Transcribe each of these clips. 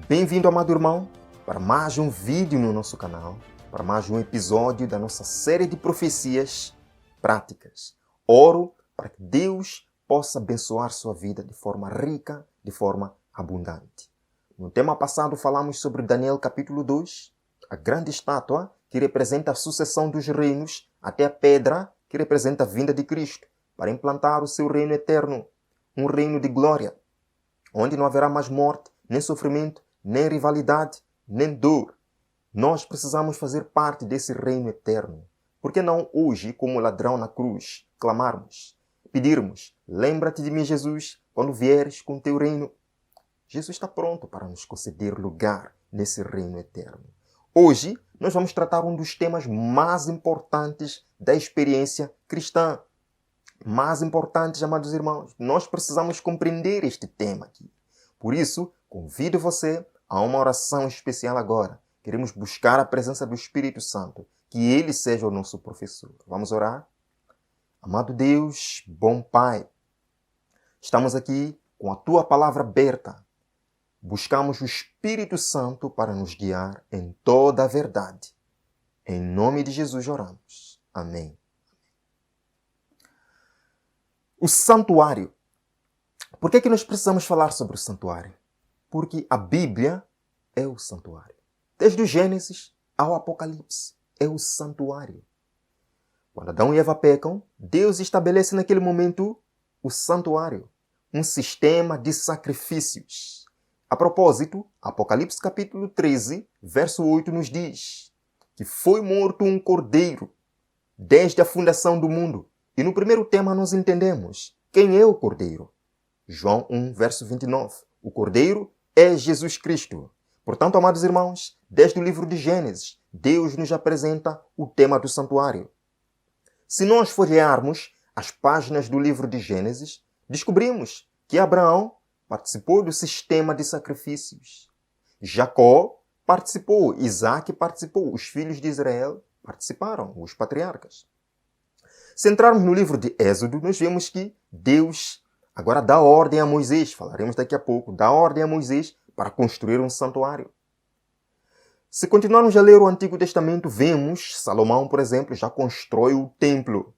Bem-vindo, amado irmão, para mais um vídeo no nosso canal, para mais um episódio da nossa série de profecias práticas. Oro para que Deus possa abençoar sua vida de forma rica, de forma abundante. No tema passado falamos sobre Daniel capítulo 2, a grande estátua que representa a sucessão dos reinos, até a pedra que representa a vinda de Cristo, para implantar o seu reino eterno, um reino de glória, onde não haverá mais morte, nem sofrimento, nem rivalidade, nem dor. Nós precisamos fazer parte desse reino eterno. Por que não hoje, como ladrão na cruz, clamarmos, pedirmos, lembra-te de mim, Jesus, quando vieres com teu reino? Jesus está pronto para nos conceder lugar nesse reino eterno. Hoje, nós vamos tratar um dos temas mais importantes da experiência cristã. Mais importantes, amados irmãos, nós precisamos compreender este tema aqui. Por isso, convido você a uma oração especial agora. Queremos buscar a presença do Espírito Santo, que Ele seja o nosso professor. Vamos orar? Amado Deus, bom Pai, estamos aqui com a Tua palavra aberta. Buscamos o Espírito Santo para nos guiar em toda a verdade. Em nome de Jesus oramos. Amém. O santuário. Por que nós precisamos falar sobre o santuário? Porque a Bíblia é o santuário. Desde o Gênesis ao Apocalipse, é o santuário. Quando Adão e Eva pecam, Deus estabelece naquele momento o santuário, um sistema de sacrifícios. A propósito, Apocalipse capítulo 13, verso 8 nos diz que foi morto um cordeiro desde a fundação do mundo. E no primeiro tema nós entendemos quem é o cordeiro. João 1, verso 29. O cordeiro é Jesus Cristo. Portanto, amados irmãos, desde o livro de Gênesis, Deus nos apresenta o tema do santuário. Se nós folhearmos as páginas do livro de Gênesis, descobrimos que Abraão participou do sistema de sacrifícios. Jacó participou, Isaac participou, os filhos de Israel participaram, os patriarcas. Se entrarmos no livro de Êxodo, nós vemos que Deus agora dá ordem a Moisés, falaremos daqui a pouco, dá ordem a Moisés para construir um santuário. Se continuarmos a ler o Antigo Testamento, vemos Salomão, por exemplo, já constrói o templo.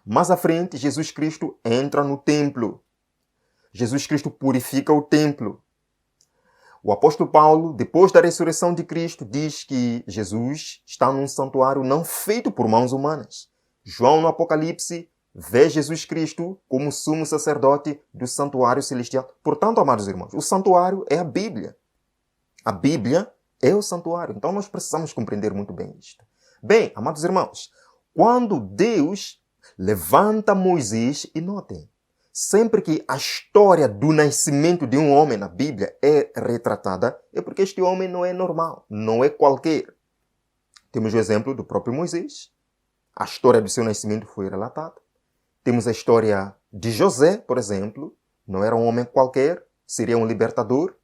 Mais à frente, Jesus Cristo entra no templo. Jesus Cristo purifica o templo. O apóstolo Paulo, depois da ressurreição de Cristo, diz que Jesus está num santuário não feito por mãos humanas. João, no Apocalipse, vê Jesus Cristo como sumo sacerdote do santuário celestial. Portanto, amados irmãos, o santuário é a Bíblia. A Bíblia é o santuário. Então, nós precisamos compreender muito bem isto. Bem, amados irmãos, quando Deus levanta Moisés, e notem, sempre que a história do nascimento de um homem na Bíblia é retratada, é porque este homem não é normal, não é qualquer. Temos o exemplo do próprio Moisés. A história do seu nascimento foi relatada. Temos a história de José, por exemplo. Não era um homem qualquer, seria um libertador.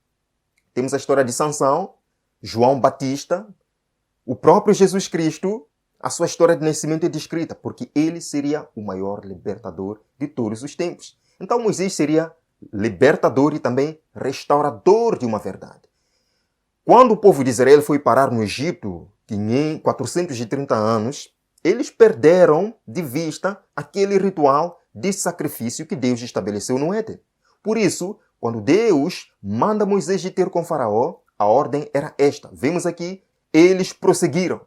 Temos a história de Sansão, João Batista. O próprio Jesus Cristo, a sua história de nascimento é descrita, porque ele seria o maior libertador de todos os tempos. Então Moisés seria libertador e também restaurador de uma verdade. Quando o povo de Israel foi parar no Egito, tinha 430 anos, eles perderam de vista aquele ritual de sacrifício que Deus estabeleceu no Éden. Por isso, quando Deus manda Moisés ir ter com Faraó, a ordem era esta. Vemos aqui, eles prosseguiram.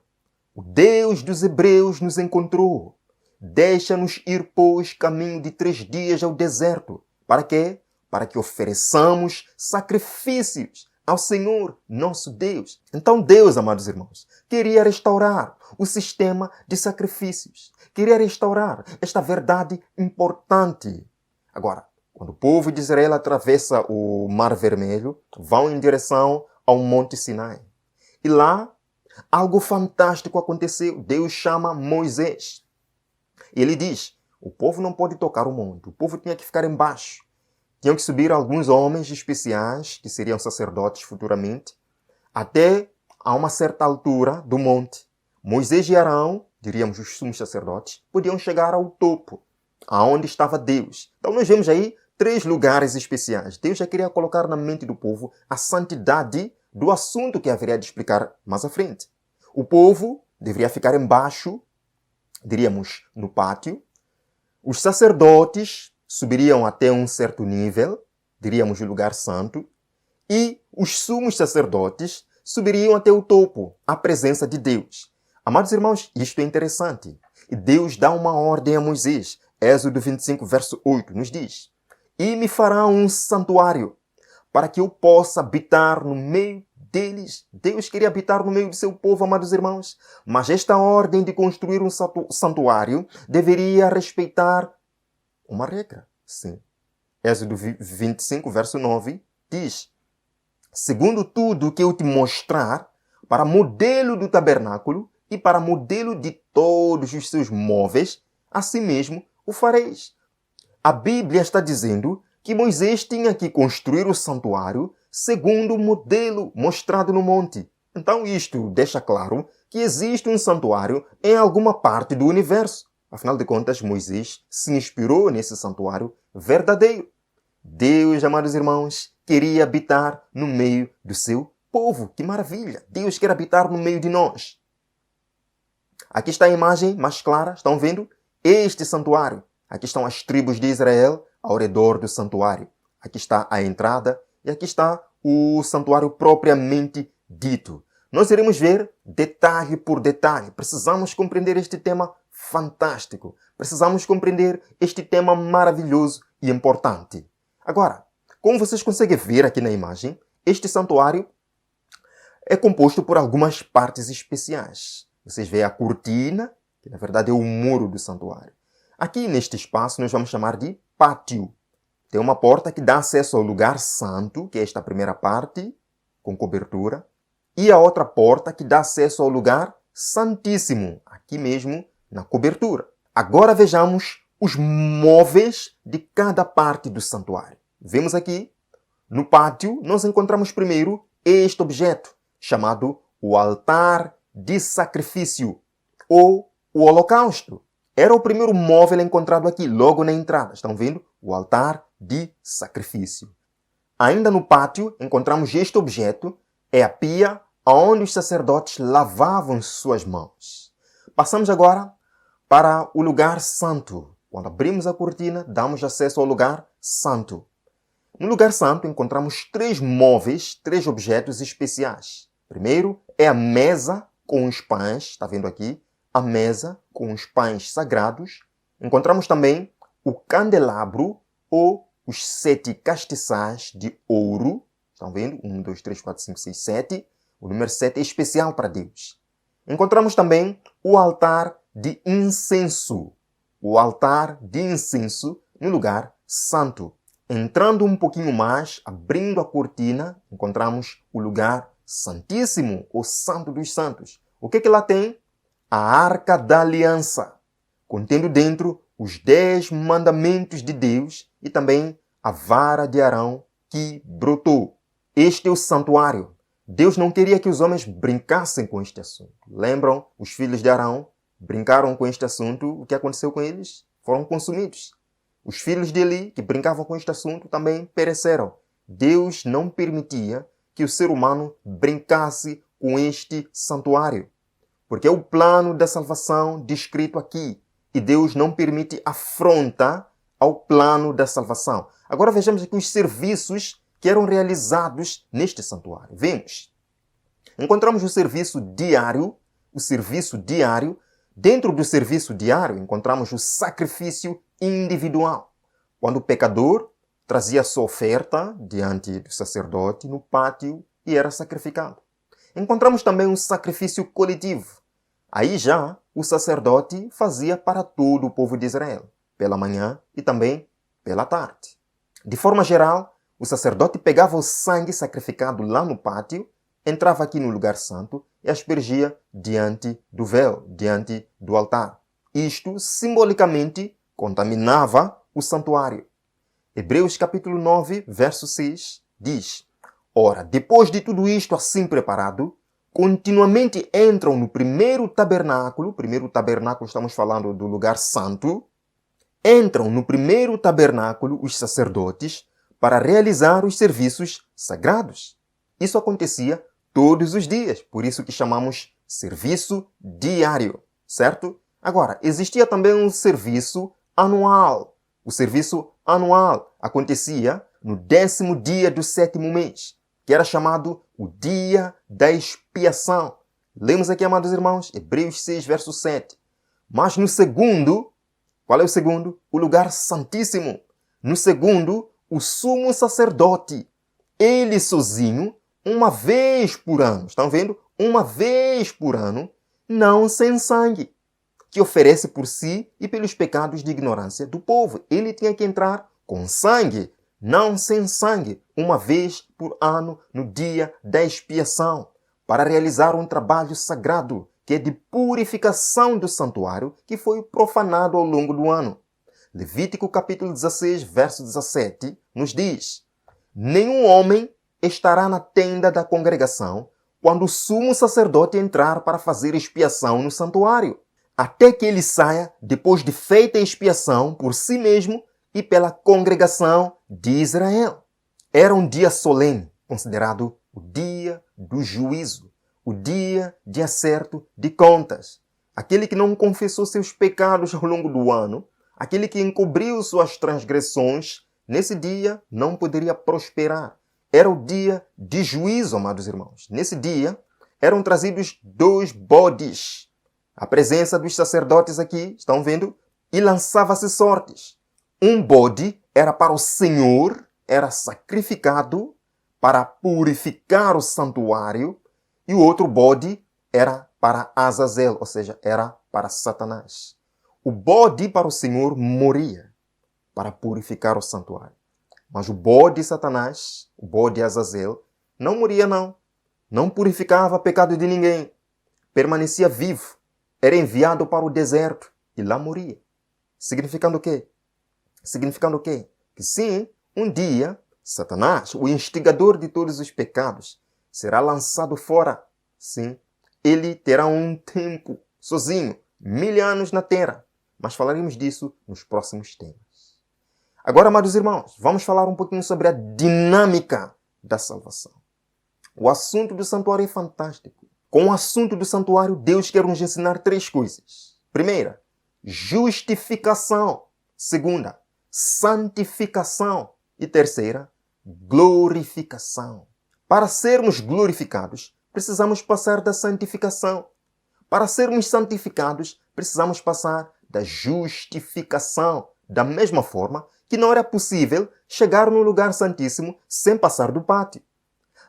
O Deus dos Hebreus nos encontrou. Deixa-nos ir, pois, caminho de 3 dias ao deserto. Para quê? Para que ofereçamos sacrifícios ao Senhor, nosso Deus. Então Deus, amados irmãos, queria restaurar o sistema de sacrifícios. Queria restaurar esta verdade importante. Agora, quando o povo de Israel atravessa o Mar Vermelho, vão em direção ao Monte Sinai. E lá, algo fantástico aconteceu. Deus chama Moisés. E ele diz, o povo não pode tocar o monte. O povo tinha que ficar embaixo. Tinham que subir alguns homens especiais, que seriam sacerdotes futuramente, até a uma certa altura do monte. Moisés e Arão, diríamos os sumos sacerdotes, podiam chegar ao topo, aonde estava Deus. Então nós vemos aí 3 lugares especiais. Deus já queria colocar na mente do povo a santidade do assunto que haveria de explicar mais à frente. O povo deveria ficar embaixo, diríamos, no pátio. Os sacerdotes subiriam até um certo nível, diríamos, o lugar santo. E os sumos sacerdotes subiriam até o topo, a presença de Deus. Amados irmãos, isto é interessante. E Deus dá uma ordem a Moisés. Êxodo 25, verso 8, nos diz: E me fará um santuário, para que eu possa habitar no meio deles. Deus queria habitar no meio do seu povo, amados irmãos. Mas esta ordem de construir um santuário deveria respeitar uma regra. Sim. Êxodo 25, verso 9, diz: Segundo tudo que eu te mostrar, para modelo do tabernáculo e para modelo de todos os seus móveis, assim mesmo o fareis. A Bíblia está dizendo que Moisés tinha que construir o santuário segundo o modelo mostrado no monte. Então isto deixa claro que existe um santuário em alguma parte do universo. Afinal de contas, Moisés se inspirou nesse santuário verdadeiro. Deus, amados irmãos, queria habitar no meio do seu povo. Que maravilha! Deus quer habitar no meio de nós. Aqui está a imagem mais clara. Estão vendo? Este santuário. Aqui estão as tribos de Israel ao redor do santuário. Aqui está a entrada e aqui está o santuário propriamente dito. Nós iremos ver detalhe por detalhe. Precisamos compreender este tema fantástico. Precisamos compreender este tema maravilhoso e importante. Agora, como vocês conseguem ver aqui na imagem, este santuário é composto por algumas partes especiais. Vocês veem a cortina, que na verdade é o muro do santuário. Aqui neste espaço nós vamos chamar de pátio. Tem uma porta que dá acesso ao lugar santo, que é esta primeira parte, com cobertura, e a outra porta que dá acesso ao lugar santíssimo, aqui mesmo na cobertura. Agora vejamos os móveis de cada parte do santuário. Vemos aqui, no pátio, nós encontramos primeiro este objeto, chamado o altar de sacrifício, ou o holocausto. Era o primeiro móvel encontrado aqui, logo na entrada. Estão vendo? O altar de sacrifício. Ainda no pátio, encontramos este objeto, é a pia onde os sacerdotes lavavam suas mãos. Passamos agora para o lugar santo. Quando abrimos a cortina, damos acesso ao lugar santo. No lugar santo, encontramos 3 móveis, 3 objetos especiais. Primeiro é a mesa com os pães, está vendo aqui? A mesa com os pães sagrados. Encontramos também o candelabro ou os 7 castiçais de ouro. Estão vendo? 1, 2, 3, 4, 5, 6, 7. O número 7 é especial para Deus. Encontramos também o altar de incenso. O altar de incenso no lugar santo. Entrando um pouquinho mais, abrindo a cortina, encontramos o lugar santíssimo, o santo dos santos. O que lá tem? A Arca da Aliança, contendo dentro os 10 mandamentos de Deus e também a vara de Arão que brotou. Este é o santuário. Deus não queria que os homens brincassem com este assunto. Lembram? Os filhos de Arão brincaram com este assunto. O que aconteceu com eles? Foram consumidos. Os filhos de Eli, que brincavam com este assunto, também pereceram. Deus não permitia que o ser humano brincasse com este santuário. Porque é o plano da salvação descrito aqui. E Deus não permite afronta ao plano da salvação. Agora vejamos aqui os serviços que eram realizados neste santuário. Vemos. Encontramos o serviço diário. O serviço diário. Dentro do serviço diário, encontramos o sacrifício individual. Quando o pecador trazia sua oferta diante do sacerdote no pátio e era sacrificado. Encontramos também um sacrifício coletivo. Aí já o sacerdote fazia para todo o povo de Israel, pela manhã e também pela tarde. De forma geral, o sacerdote pegava o sangue sacrificado lá no pátio, entrava aqui no lugar santo e aspergia diante do véu, diante do altar. Isto, simbolicamente, contaminava o santuário. Hebreus capítulo 9, verso 6, diz: Ora, depois de tudo isto assim preparado, continuamente entram no primeiro tabernáculo estamos falando do lugar santo, entram no primeiro tabernáculo os sacerdotes para realizar os serviços sagrados. Isso acontecia todos os dias, por isso que chamamos serviço diário, certo? Agora, existia também um serviço anual. O serviço anual acontecia no 10º dia do 7º mês, que era chamado o dia da expiação. Lemos aqui, amados irmãos, Hebreus 6, verso 7. Mas no segundo, qual é o segundo? O lugar santíssimo. No segundo, o sumo sacerdote, ele sozinho, uma vez por ano, estão vendo? Uma vez por ano, não sem sangue, que oferece por si e pelos pecados de ignorância do povo. Ele tinha que entrar com sangue, não sem sangue, uma vez por ano, no dia da expiação, para realizar um trabalho sagrado, que é de purificação do santuário, que foi profanado ao longo do ano. Levítico capítulo 16, verso 17, nos diz: nenhum homem estará na tenda da congregação quando o sumo sacerdote entrar para fazer expiação no santuário, até que ele saia depois de feita a expiação por si mesmo e pela congregação de Israel. Era um dia solene, considerado o dia do juízo, o dia de acerto de contas. Aquele que não confessou seus pecados ao longo do ano, aquele que encobriu suas transgressões, nesse dia não poderia prosperar. Era o dia de juízo, amados irmãos. Nesse dia eram trazidos 2 bodes. A presença dos sacerdotes aqui, estão vendo? E lançava-se sortes. Um bode era para o Senhor, era sacrificado para purificar o santuário, e o outro bode era para Azazel, ou seja, era para Satanás. O bode para o Senhor moria para purificar o santuário. Mas o bode de Satanás, o bode de Azazel, não moria não. Não purificava pecado de ninguém. Permanecia vivo. Era enviado para o deserto e lá moria. Significando o quê? Significando o quê? Que sim, um dia, Satanás, o instigador de todos os pecados, será lançado fora. Sim, ele terá um tempo sozinho, 1000 anos na terra. Mas falaremos disso nos próximos temas. Agora, amados irmãos, vamos falar um pouquinho sobre a dinâmica da salvação. O assunto do santuário é fantástico. Com o assunto do santuário, Deus quer nos ensinar 3 coisas. Primeira, justificação. Segunda, santificação. E terceira, glorificação. Para sermos glorificados, precisamos passar da santificação. Para sermos santificados, precisamos passar da justificação. Da mesma forma que não era possível chegar no lugar santíssimo sem passar do pátio.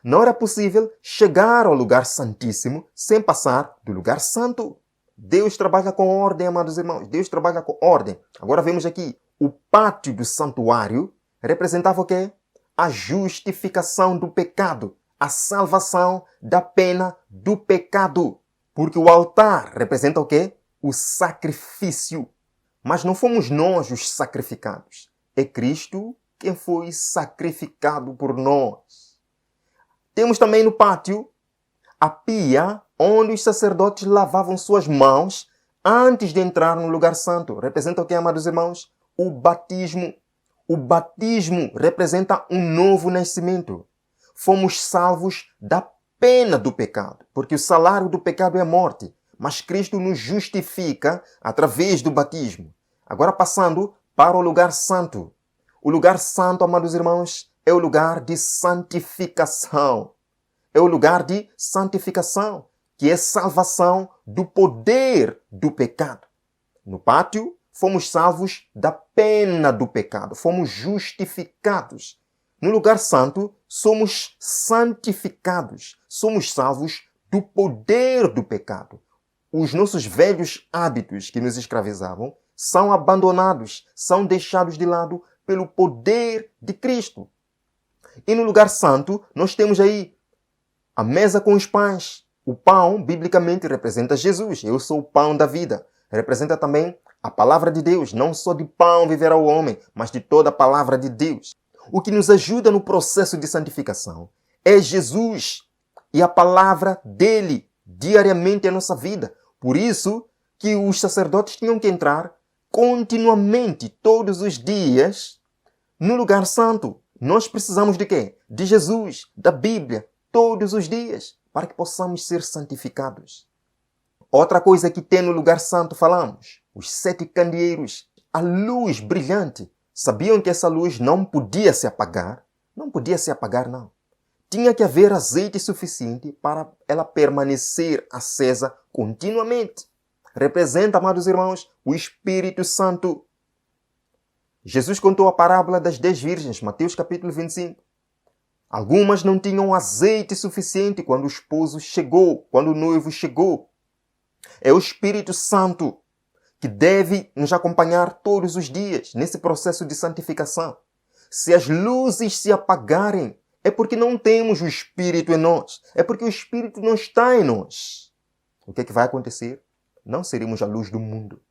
Não era possível chegar ao lugar santíssimo sem passar do lugar santo. Deus trabalha com ordem, amados irmãos. Deus trabalha com ordem. Agora vemos aqui. O pátio do santuário representava o quê? A justificação do pecado. A salvação da pena do pecado. Porque o altar representa o quê? O sacrifício. Mas não fomos nós os sacrificados. É Cristo quem foi sacrificado por nós. Temos também no pátio a pia onde os sacerdotes lavavam suas mãos antes de entrar no lugar santo. Representa o que, amados irmãos? O batismo. O batismo representa um novo nascimento. Fomos salvos da pena do pecado, porque o salário do pecado é a morte. Mas Cristo nos justifica através do batismo. Agora passando para o lugar santo. O lugar santo, amados irmãos, é o lugar de santificação. É o lugar de santificação, que é salvação do poder do pecado. No pátio, fomos salvos da pena do pecado. Fomos justificados. No lugar santo, somos santificados. Somos salvos do poder do pecado. Os nossos velhos hábitos que nos escravizavam são abandonados, são deixados de lado pelo poder de Cristo. E no lugar santo, nós temos aí a mesa com os pães. O pão, biblicamente, representa Jesus. Eu sou o pão da vida. Representa também a palavra de Deus. Não só de pão viverá o homem, mas de toda a palavra de Deus. O que nos ajuda no processo de santificação é Jesus e a palavra dele diariamente em nossa vida. Por isso que os sacerdotes tinham que entrar continuamente, todos os dias, no lugar santo. Nós precisamos de quê? De Jesus, da Bíblia, todos os dias, para que possamos ser santificados. Outra coisa que tem no lugar santo, falamos, os 7 candeeiros, a luz brilhante. Sabiam que essa luz não podia se apagar? Não podia se apagar, não. Tinha que haver azeite suficiente para ela permanecer acesa continuamente. Representa, amados irmãos, o Espírito Santo. Jesus contou a parábola das 10 virgens, Mateus capítulo 25. Algumas não tinham azeite suficiente quando o esposo chegou, quando o noivo chegou. É o Espírito Santo que deve nos acompanhar todos os dias nesse processo de santificação. Se as luzes se apagarem, é porque não temos o Espírito em nós. É porque o Espírito não está em nós. O que é que vai acontecer? Não seremos a luz do mundo.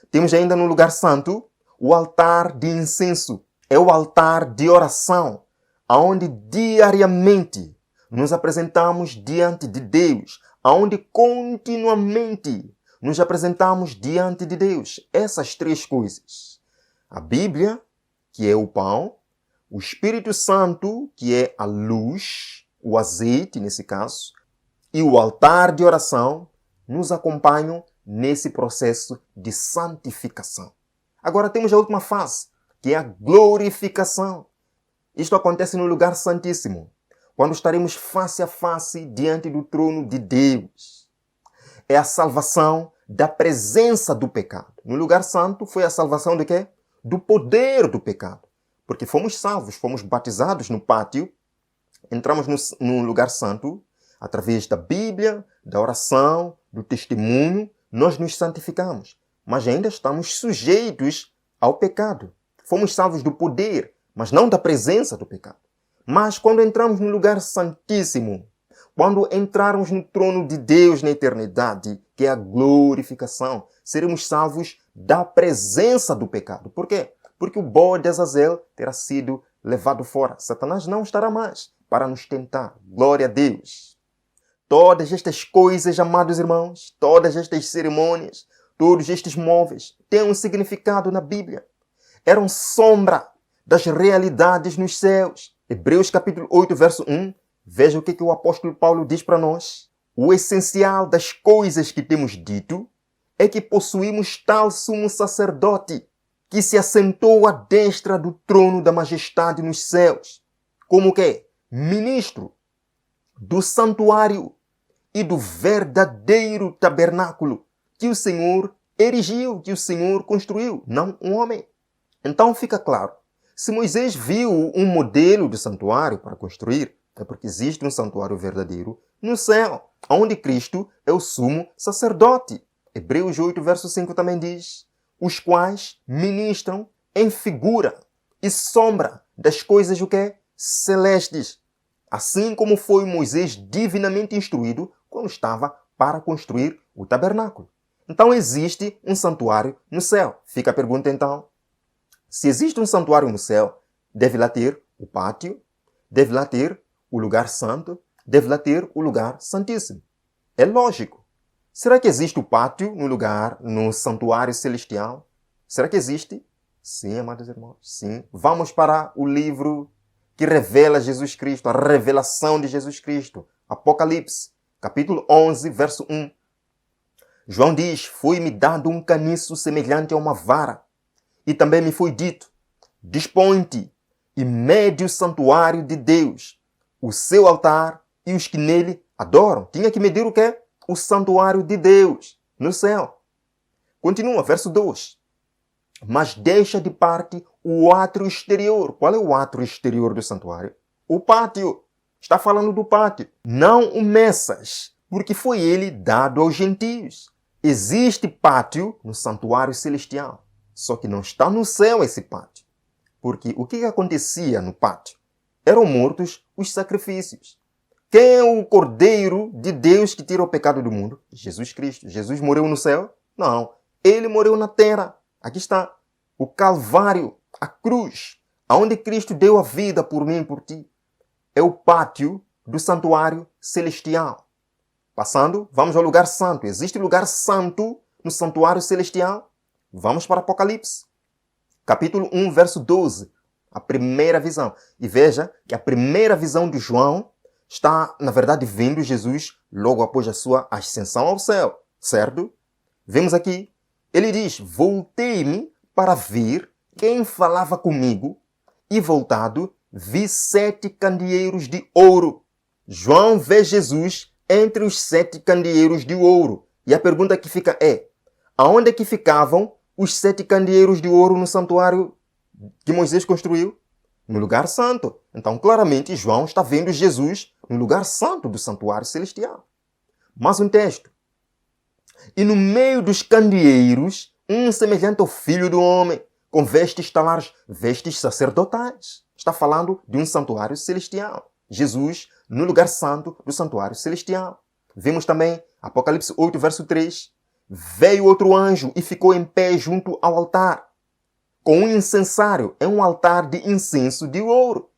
Temos ainda no lugar santo o altar de incenso. É o altar de oração, onde diariamente nos apresentamos diante de Deus, onde continuamente nos apresentamos diante de Deus. Essas 3 coisas. A Bíblia, que é o pão, o Espírito Santo, que é a luz, o azeite nesse caso, e o altar de oração, nos acompanham nesse processo de santificação. Agora temos a última fase, que é a glorificação. Isto acontece no lugar santíssimo, quando estaremos face a face diante do trono de Deus. É a salvação da presença do pecado. No lugar santo foi a salvação de quê? Do poder do pecado. Porque fomos salvos, fomos batizados no pátio, entramos no lugar santo, através da Bíblia, da oração, do testemunho, nós nos santificamos. Mas ainda estamos sujeitos ao pecado. Fomos salvos do poder, mas não da presença do pecado. Mas quando entramos no lugar santíssimo, quando entrarmos no trono de Deus na eternidade, que é a glorificação, seremos salvos da presença do pecado. Por quê? Porque o bode de Azazel terá sido levado fora. Satanás não estará mais para nos tentar. Glória a Deus. Todas estas coisas, amados irmãos, todas estas cerimônias, todos estes móveis, têm um significado na Bíblia. Eram sombra das realidades nos céus. Hebreus capítulo 8, verso 1. Veja o que o apóstolo Paulo diz para nós. O essencial das coisas que temos dito é que possuímos tal sumo sacerdote que se assentou à destra do trono da majestade nos céus, como que? Ministro do santuário e do verdadeiro tabernáculo que o Senhor erigiu, que o Senhor construiu, não um homem. Então fica claro, se Moisés viu um modelo de santuário para construir, é porque existe um santuário verdadeiro no céu, onde Cristo é o sumo sacerdote. Hebreus 8, verso 5 também diz, os quais ministram em figura e sombra das coisas o quê? Celestes, assim como foi Moisés divinamente instruído quando estava para construir o tabernáculo. Então existe um santuário no céu. Fica a pergunta então, se existe um santuário no céu, deve lá ter o pátio, deve lá ter o lugar santo, deve lá ter o lugar santíssimo. É lógico. Será que existe o pátio no santuário celestial? Será que existe? Sim, amados irmãos, sim. Vamos para o livro que revela Jesus Cristo, a revelação de Jesus Cristo. Apocalipse, capítulo 11, verso 1. João diz, foi-me dado um caniço semelhante a uma vara, e também me foi dito, dispõe-te e mede o santuário de Deus, o seu altar e os que nele adoram. Tinha que medir o quê? O santuário de Deus, no céu. Continua, verso 2. Mas deixa de parte o átrio exterior. Qual é o átrio exterior do santuário? O pátio. Está falando do pátio. Não o Messas, porque foi ele dado aos gentios. Existe pátio no santuário celestial. Só que não está no céu esse pátio. Porque o que acontecia no pátio? Eram mortos os sacrifícios. Quem é o Cordeiro de Deus que tira o pecado do mundo? Jesus Cristo. Jesus morreu no céu? Não. Ele morreu na terra. Aqui está. O Calvário, a cruz, aonde Cristo deu a vida por mim e por ti. É o pátio do santuário celestial. Passando, vamos ao lugar santo. Existe lugar santo no santuário celestial? Vamos para Apocalipse, capítulo 1, verso 12. A primeira visão. E veja que a primeira visão de João está, na verdade, vendo Jesus logo após a sua ascensão ao céu, certo? Vemos aqui, ele diz, voltei-me para ver quem falava comigo e voltado vi 7 candeeiros de ouro. João vê Jesus entre os 7 candeeiros de ouro. E a pergunta que fica é, aonde é que ficavam os 7 candeeiros de ouro no santuário que Moisés construiu? No lugar santo. Então, claramente, João está vendo Jesus no lugar santo do santuário celestial. Mais um texto. E no meio dos candeeiros, um semelhante ao Filho do Homem, com vestes talares, vestes sacerdotais. Está falando de um santuário celestial. Jesus no lugar santo do santuário celestial. Vemos também Apocalipse 8, verso 3. Veio outro anjo e ficou em pé junto ao altar, com um incensário. É um altar de incenso de ouro.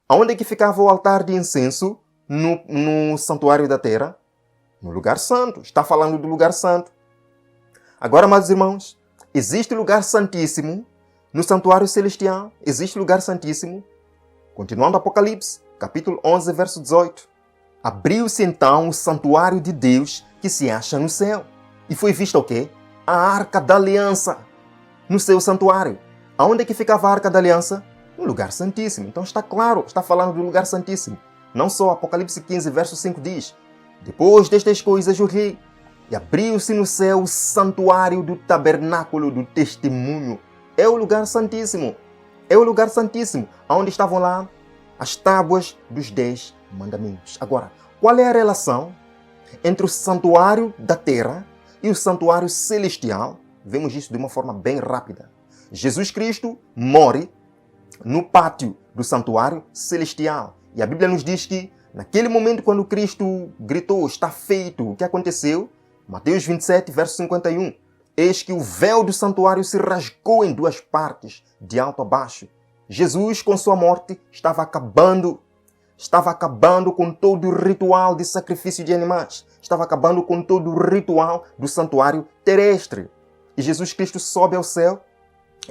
Aonde é que ficava o altar de incenso? No santuário da terra? No lugar santo. Está falando do lugar santo. Agora, amados irmãos, existe lugar santíssimo no santuário celestial. Existe lugar santíssimo. Continuando Apocalipse, capítulo 11, verso 18. Abriu-se então o santuário de Deus que se acha no céu. E foi vista o quê? A Arca da Aliança no seu santuário. Aonde é que ficava a Arca da Aliança? No lugar santíssimo. Então está claro, está falando do lugar santíssimo. Não só Apocalipse 15, verso 5 diz, depois destas coisas olhei, e abriu-se no céu o santuário do tabernáculo do testemunho. É o lugar santíssimo. É o lugar santíssimo, onde estavam lá as tábuas dos 10 mandamentos. Agora, qual é a relação entre o santuário da terra e o santuário celestial? Vemos isso de uma forma bem rápida. Jesus Cristo morre no pátio do santuário celestial. E a Bíblia nos diz que, naquele momento quando Cristo gritou, está feito, o que aconteceu? Mateus 27, verso 51. Eis que o véu do santuário se rasgou em 2 partes, de alto a baixo. Jesus, com sua morte, estava acabando com todo o ritual de sacrifício de animais. Estava acabando com todo o ritual do santuário terrestre. E Jesus Cristo sobe ao céu.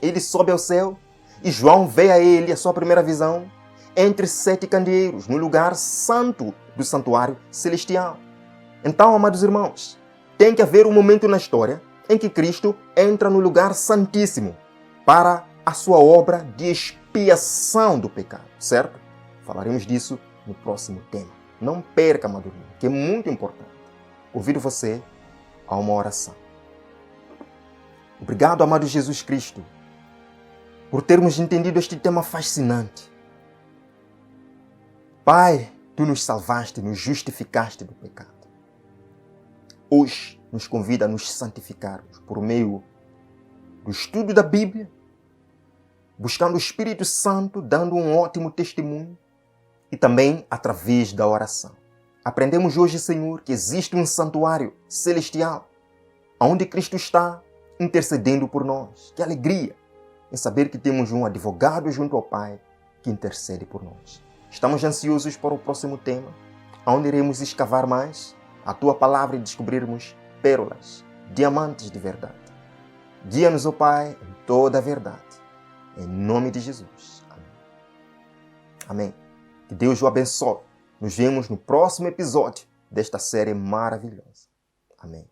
Ele sobe ao céu. E João vê a ele, a sua primeira visão, entre 7 candeeiros, no lugar santo do santuário celestial. Então, amados irmãos, tem que haver um momento na história em que Cristo entra no lugar santíssimo para a sua obra de expiação do pecado, certo? Falaremos disso no próximo tema. Não perca, amado irmão, que é muito importante. Convido você a uma oração. Obrigado, amado Jesus Cristo, por termos entendido este tema fascinante. Pai, Tu nos salvaste, nos justificaste do pecado. Hoje nos convida a nos santificarmos por meio do estudo da Bíblia, buscando o Espírito Santo, dando um ótimo testemunho e também através da oração. Aprendemos hoje, Senhor, que existe um santuário celestial, onde Cristo está intercedendo por nós. Que alegria em saber que temos um advogado junto ao Pai que intercede por nós. Estamos ansiosos para o próximo tema, onde iremos escavar mais a Tua palavra e descobrirmos pérolas, diamantes de verdade. Guia-nos, ó Pai, em toda a verdade. Em nome de Jesus. Amém. Amém. Que Deus o abençoe. Nos vemos no próximo episódio desta série maravilhosa. Amém.